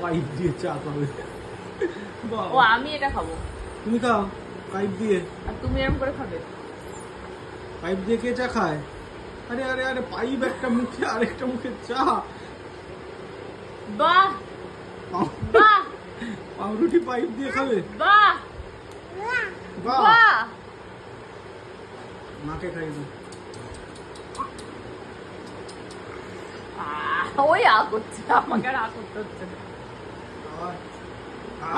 Pipe দিয়ে চা খাবে। ও আমি এটা খাবো, তুমি খাও পাইপ দিয়ে। আর তুমি এরকম করে খাবে? পাইপ দিয়ে কে চা খায়? আরে আরে আরে পাইপ একটা মুখে আরেকটা মুখে চা। বাহ বাহ, পাউরুটি পাইপ দিয়ে খাবে? বাহ বাহ, বাহ। মাকে খাই দাও। ওই করছে, আমাকে আর করতে হচ্ছে না।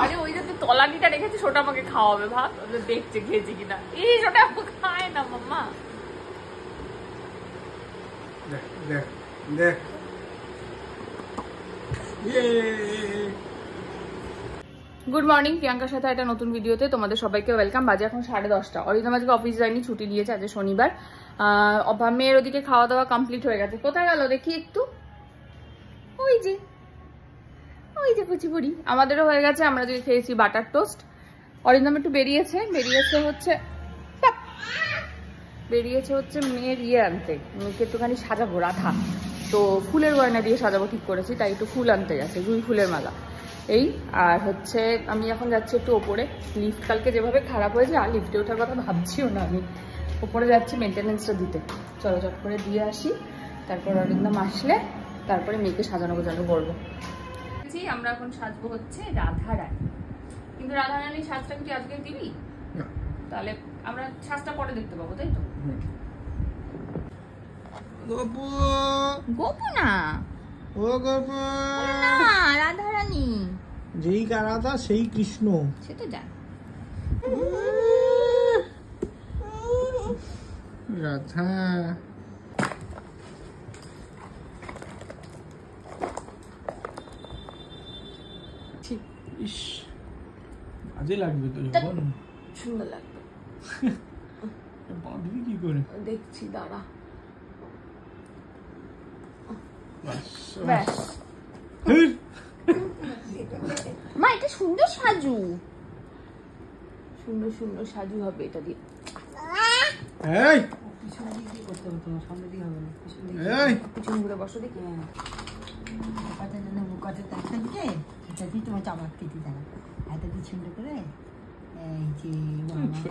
আরে ওই যে তুই তলানিটা রেখেছিস ওটা আমাকে খাওয়াবে, ভাত দেখছে খেয়েছি কিনা। এই ওটা খায় না মাম্মা। দেখ দেখ দেখ। গুড মর্নিং, প্রিয়াঙ্কার সাথে একটা নতুন ভিডিওতে তোমাদের সবাইকে ওয়েলকাম। বাজে এখন 10:30। অরিন্দম আজকে অফিস যায়নি, ছুটি দিয়েছে, আজ শনিবার। মেয়ের ওদিকে খাওয়া দাওয়া কমপ্লিট হয়ে গেছে। কোথায় গেল দেখি একটু? ওই যে কুচিপুরি আমাদেরও হয়ে গেছে। আমরা যে খেয়েছি বাটার টোস্ট। অরিন্দম একটু বেরিয়েছে হচ্ছে মেয়ের ইয়ে আনতে, মেয়েকে একটুখানি সাজাবো, রাধা তো ফুলের গয়না দিয়ে সাজাবো ঠিক করেছি, তাই একটু ফুল আনতে গেছে, জুঁই ফুলের মালা এই। আর হচ্ছে আমি এখন যাচ্ছি একটু ওপরে। লিফট কালকে যেভাবে খারাপ হয়েছে আর লিফটে ওঠার কথা ভাবছিও না। আমি ওপরে যাচ্ছি মেনটেনেন্সটা দিতে। চলো চট করে দিয়ে আসি, তারপর অরিন্দম আসলে তারপরে মেয়েকে সাজানো গোজানো করবো। আমরা এখন সাজবো হচ্ছে রাধা রানী। কিন্তু রাধা রানীর সাজটা কি আজকে দিবি? তাহলে আমরা সাজটা পরে দেখতে পাবো, তাই তো? গোপু গোপু না, ও গোপু না রাধা রানী। যেই রাধা সেই কৃষ্ণ, সে তো জান। রাধা ইস বাজে লাগবে তো যখন। সুন্দর লাগবে। বাঁধবি কি করে দেখছি, দাঁড়া। ব্যাস। মা এটা সুন্দর সাজু, সুন্দর সুন্দর সাজু হবে এটা দিয়ে। এই পিছনে দিকে করতে হবে, তোমার সামনে দিকে হবে না, পিছনে দিকে। এই পিছন ঘুরে বসো দেখি। কাটা যেন মুখটা একটা দিকে, সেটা দিয়ে তোমার চামার কেটে দেয়, হাতে দিয়ে ছিন্ড করে। এই যে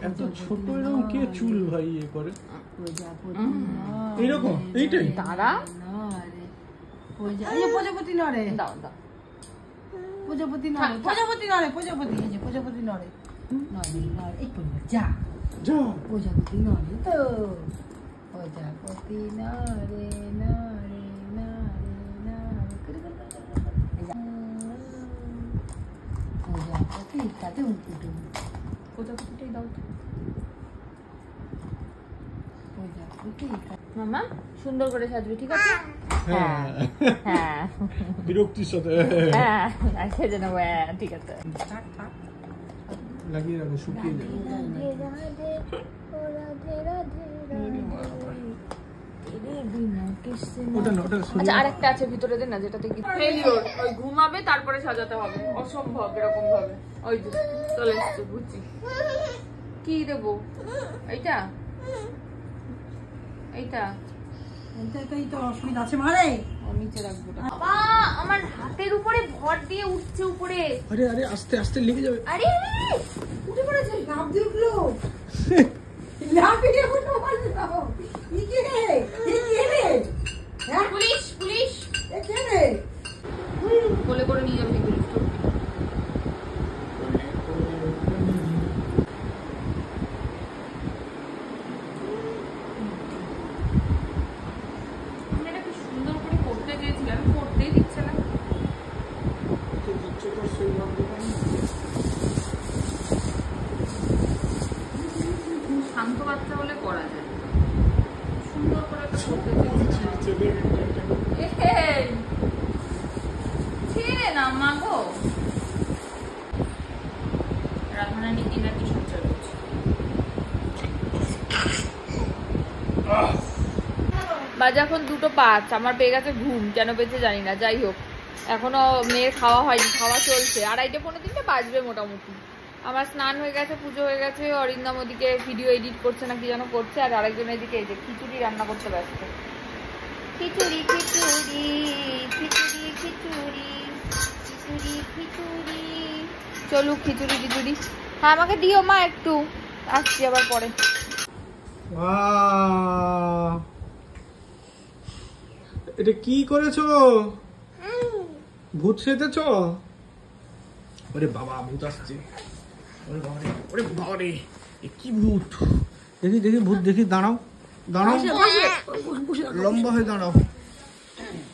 এত ছোট এরকম কে চুল ভাই ইয়ে করে প্রজাপতি এরকম এইটাই তারা নরে, প্রজাপতি নরে, দাও দাও। প্রজাপতি নরে, প্রজাপতি নরে, প্রজাপতি, এই যে প্রজাপতি নরে নরে নরে, এই করবে যা যা। প্রজাপতি নরে তো, প্রজাপতি নরে নরে নরে নরে, প্রজাপতি তাতে উঠে প্রজাপতিটাই দাও তো। প্রজাপতি। মামা সুন্দর করে সাজবি, ঠিক আছে? হ্যাঁ হ্যাঁ বিরক্তির সাথে হ্যাঁ সেজে নেবো। হ্যাঁ ঠিক আছে। লাগিয়ে রাখো, শুকিয়ে যাবে। ওটা না, ওটা আচ্ছা আরেকটা আছে ভিতরে দে না, যেটাতে কি ফেলিওর ওই ঘুমাবে তারপরে সাজাতে হবে, অসম্ভব এরকম ভাবে। ওই যে চলে এসছে, বুঝছি। কি দেবো? এইটা এইটা এটাই তো অসুবিধা আছে মারে। ও নিচে রাখবো। বাবা আমার হাতের উপরে ভর দিয়ে উঠছে উপরে। আরে আরে আস্তে আস্তে লেগে যাবে। আরে আরে উঠে পড়েছে, লাভ দিয়ে উঠলো, লাভ দিয়ে উঠলো, বললো কি কে রে, কি কে রে, হ্যাঁ পুলিশ পুলিশ এ কে রে, বলে করে নিয়ে যাবে পুলিশ। সুন্দর করে করতে চেয়েছিলাম, করতেই দিচ্ছে না। শান্ত বাচ্চা হলে করা যায়, সুন্দর করে একটা করতে চেয়েছিলাম। না মা গো, রাধারানী কিনা কি সঞ্চয় করছে। বাজে এখন 2:05। আমার পেয়ে গেছে ঘুম, কেন পেয়েছে জানি না। যাই হোক, এখনো মেয়ের খাওয়া হয়নি, খাওয়া চলছে। 2:30-3 বাজবে মোটামুটি। আমার স্নান হয়ে গেছে, পুজো হয়ে গেছে। অরিন্দম ওদিকে ভিডিও এডিট করছে না কি যেন করছে, আর আরেকজন এদিকে এই যে খিচুড়ি রান্না করতে ব্যস্ত। খিচুড়ি খিচুড়ি খিচুড়ি খিচুড়ি খিচুড়ি খিচুড়ি, চলুক খিচুড়ি খিচুড়ি। হ্যাঁ আমাকে দিও মা একটু, আসছি আবার পরে। এটা কি করেছো? ভূত সেজেছো? ওরে বাবা ভূত আসছে, ওরে বাবা রে, ওরে বাবা রে, এ কি ভূত? দেখি দেখি ভূত দেখি, দাঁড়াও দাঁড়াও, লম্বা হয়ে দাঁড়াও,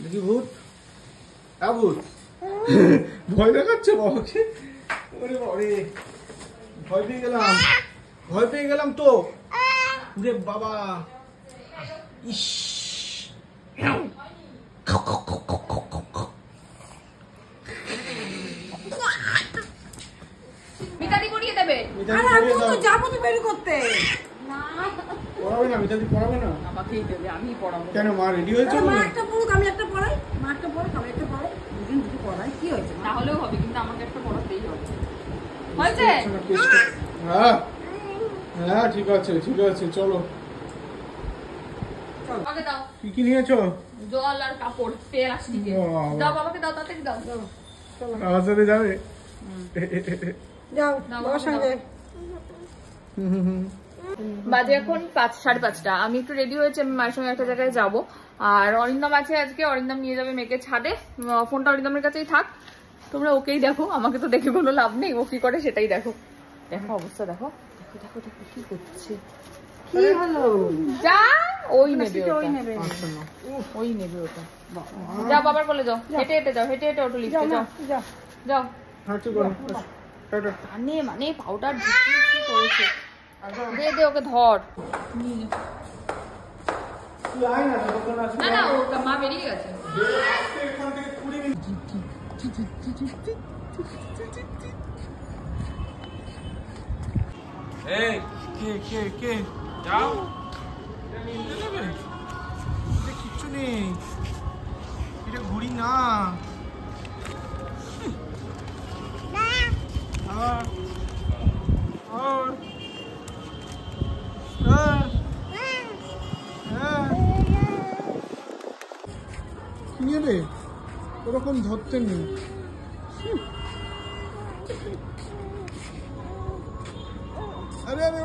দেখি ভূত। ভূত ভয় দেখাচ্ছে বাবাকে, ওরে বাবা রে, ভয় পেয়ে গেলাম, ভয় পেয়ে গেলাম তো রে বাবা। ইস মিতালি পড়িয়ে দেবে। যাবো তো বের করতে। পড়াবে না মিতালি, পড়াবে না? আমাকেই দেবে, আমি পড়াবো। কেন মা রেডি হয়েছে? মা একটা পড়ুক, আমি একটা পড়াই, মা একটা পড়ুক, আমি একটা পড়াই, দুজন দুটো পড়াই, কি হয়েছে? না হলেও হবে, কিন্তু আমাকে একটা পড়াতেই হবে। হয়েছে? হ্যাঁ হ্যাঁ ঠিক আছে ঠিক আছে, চলো। আমাকে দাও। কি কি নিয়েছো? জল আর কাপড়, তেল আসছে। দাও বাবাকে, দাও তাড়াতাড়ি দাও। আমার সাথে যাবে? যাও বাবার সঙ্গে। বাজে এখন 5:30। আমি একটু রেডি হয়েছি, আমি মায়ের সঙ্গে একটা জায়গায় যাবো। আর অরিন্দম আছে আজকে, অরিন্দম নিয়ে যাবে মেয়েকে ছাদে। ফোনটা অরিন্দমের কাছেই থাক, তোমরা ওকেই দেখো, আমাকে তো দেখে কোনো লাভ নেই, ও কি করে সেটাই দেখো। দেখো অবস্থা, দেখো দেখো দেখো দেখো কি করছে। কি হলো? যা ওই নেবে, ওই নেবে, ওই নেবে ওটা। যাও বাবার বলে যাও, হেঁটে হেঁটে যাও, হেঁটে হেঁটে ওটা লিখতে যাও, যাও যাও। হাঁটু করো, টাটা। কানে মানে পাউডার ঢুকিয়ে কি করেছে। দে দে ওকে, ধর। না না ওটা মা বেরিয়ে গেছে। এখান থেকে 20 মিনিট। এই কে কে কে যাও, এটা নিতে দেবে? এটা কিচ্ছু নেই, এটা ঘুড়ি না। নিয়ে রে, ওরকম ধরতে নেই। আরে আরে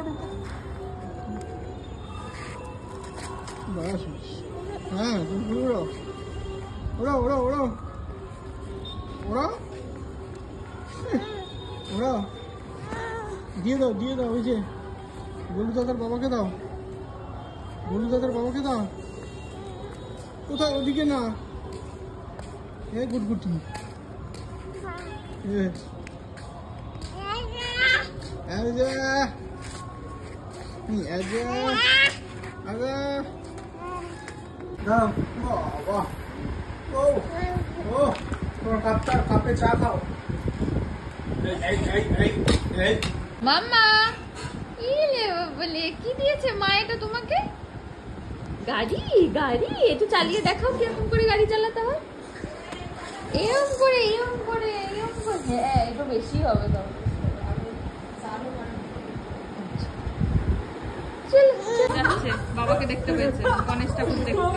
বাস, হ্যাঁ তুমি ওড়াও ওড়াও ওড়াও ওড়াও ওড়াও ওড়াও, দিয়ে দাও দিয়ে দাও। ওই যে গোলু দাদার বাবাকে দাও, গোলু দাদার বাবাকে দাও। কোথায়? ওদিকে না, এ গুটগুটি। কাপে চা খাও। মাম্মা ইলে বলে কি দিয়েছে মা এটা তোমাকে? গাড়ি, গাড়ি একটু চালিয়ে দেখাও কিরকম করে গাড়ি চালাতে হয়। এরকম করে এরকম করে এরকম করে, হ্যাঁ একটু বেশি হবে তো। যাচ্ছে বাবাকে দেখতে পেয়েছে, গণেশ ঠাকুর দেখতে।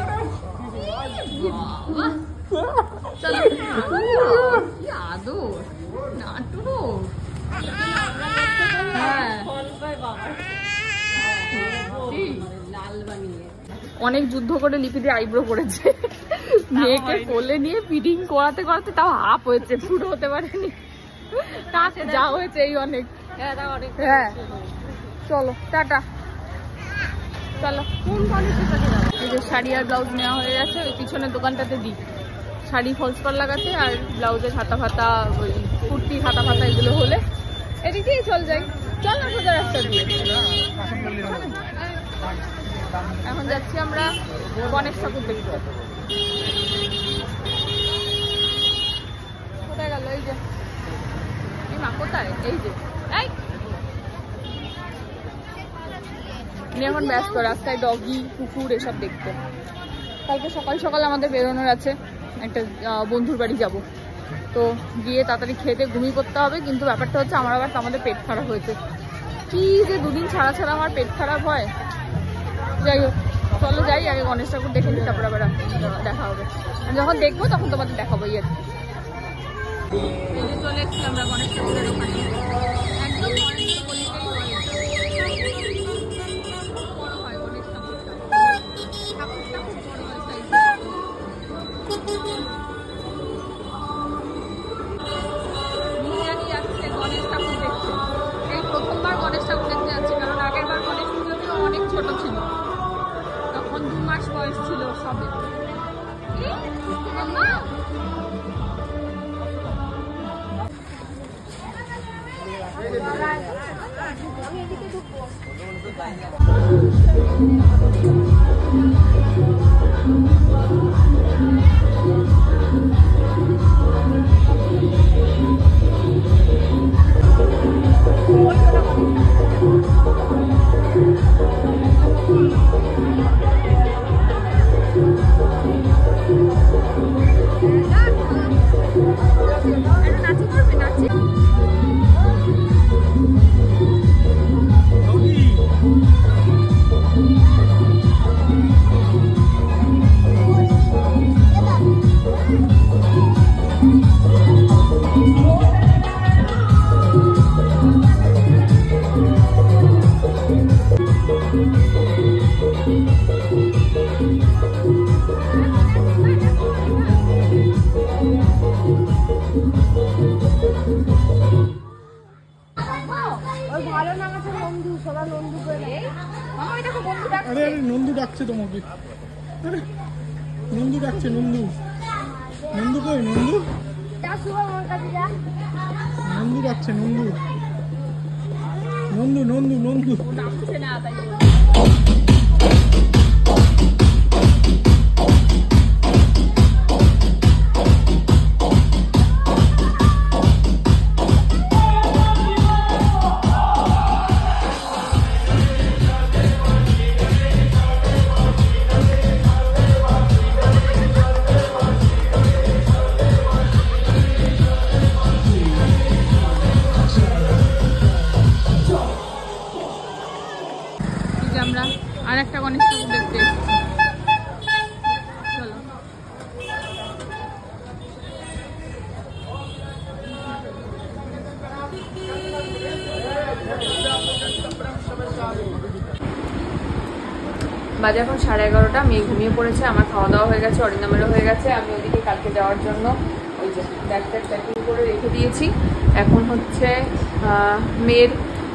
আদর নাটু। অনেক যুদ্ধ করে লিপিতে আইব্রো করেছে, মেয়েকে কোলে নিয়ে ফিডিং করাতে করাতে তাও হাফ হয়েছে, পুরো হতে পারেনি। যা হয়েছে এই অনেক। হ্যাঁ চলো টাটা, চলো। এই যে শাড়ি আর ব্লাউজ নেওয়া হয়ে গেছে, ওই পিছনের দোকানটাতে দিই। শাড়ি ফলস পার লাগাতে আর ব্লাউজের হাতা ফাতা, ওই কুর্তি হাতা ফাতা এগুলো হলে এদিকেই চল যাই। চল না সোজা রাস্তা দিয়ে। এখন যাচ্ছি আমরা গণেশ ঠাকুর দেখতে। কোথায় গেল? এই যে এই মা কোথায়? এই যে এই এখন ব্যস্ত রাস্তায় ডগি কুকুর এসব দেখতে। কালকে সকাল সকাল আমাদের বেরোনোর আছে, একটা বন্ধুর বাড়ি যাব, তো গিয়ে তাড়াতাড়ি খেতে ঘুমিয়ে পড়তে হবে। কিন্তু ব্যাপারটা হচ্ছে আমার আবার আমাদের পেট খারাপ হয়েছে, কি যে দুদিন ছাড়া ছাড়া আমার পেট খারাপ হয়। যাই হোক চলো যাই, আগে গণেশ ঠাকুর দেখে নিই, তারপর আবার দেখা হবে। যখন দেখবো তখন তোমাদের দেখাবো। ইয়ে এই যে চলে এসেছি আমরা গণেশ ঠাকুরের ওখানে, একদম গণেশ গলিতেই হয় এটা। বড় হয় গণেশ ঠাকুরটা, ঠাকুরটা খুব বড় হয় সাইজে। মিয়ানি যাচ্ছে গণেশ ঠাকুর দেখতে, এই প্রথমবার গণেশ ঠাকুর দেখতে যাচ্ছে, কারণ আগের বার গণেশ পুজোতে অনেক ছোট ছিল, তখন 2 মাস বয়স ছিল সবে। আরে আরে নন্দু ডাকছে তোমাকে, আরে নন্দু ডাকছে, নন্দু নন্দু কই নন্দু, নন্দু ডাকছে, নন্দু নন্দু নন্দু নন্দু। ডাকছে না তাই আমরা আর একটা গণেশ ঠাকুর দেখতে এসেছি। চলো বাজে এখন 11:30, মেয়ে ঘুমিয়ে পড়েছে, আমার খাওয়া দাওয়া হয়ে গেছে, অরিন্দমেরও হয়ে গেছে। আমি ওদিকে কালকে যাওয়ার জন্য ওই যে ব্যাগটা প্যাকিং করে রেখে দিয়েছি। এখন হচ্ছে মেয়ের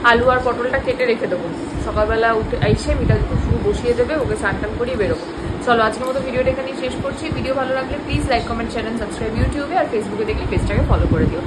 আলু আর পটলটা কেটে রেখে দেবো, সকালবেলা উঠে এসে মিতাকে শুধু বসিয়ে দেবে, ওকে স্নান টান করিয়ে বেরোবো। চলো আজকের মতো ভিডিওটা এখানেই শেষ করছি। ভিডিও ভালো লাগলে please like, comment, channel subscribe ইউটিউবে, আর ফেসবুকে দেখলে পেজটাকে ফলো করে দিও।